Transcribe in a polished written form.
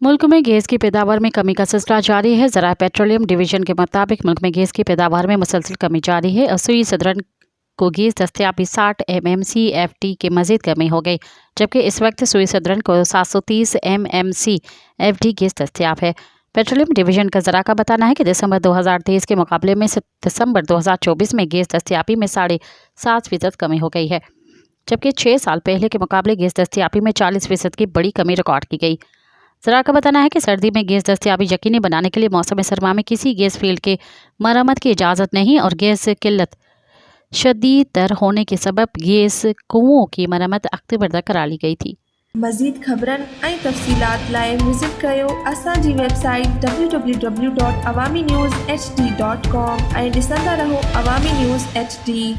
मुल्क में गैस की पैदावार में कमी का सिलसिला जारी है। ज़राए पेट्रोलियम डिवीज़न के मुताबिक मुल्क में गैस की पैदावार में मुसलसल कमी जारी है और सुई सदरन को गैस दस्तियाबी 60 MMCFD के मज़ीद कमी हो गई, जबकि इस वक्त सुई सदरन को 730 MMCFD गैस दस्तियाब है। पेट्रोलियम डिवीज़न का ज़रा का बताना है कि दिसंबर 2023 के मुकाबले में दिसंबर 2024 में गैस दस्तियाबी में 7.5% कमी हो गई है, जबकि 6 साल पहले के मुकाबले गैस दस्तियाबी में 40% की बड़ी कमी रिकॉर्ड की गई। ज़रा का बताना है कि सर्दी में गैस दस्तियाबी यकीनी बनाने के लिए मौसम सरमा में किसी गैस फील्ड के मरम्मत की इजाज़त नहीं और गैस किल्लत शदीद तर होने के सबब गैस कुओं की मरम्मत अक्टूबर तक करा ली गई थी। मज़ीद ख़बरनि ऐं तफ़सीलात लाइ विज़िट कयो असांजी वेबसाइट www.awamiNewsHD.com ऐं ॾिसंदा रहो अवामी न्यूज़ HD।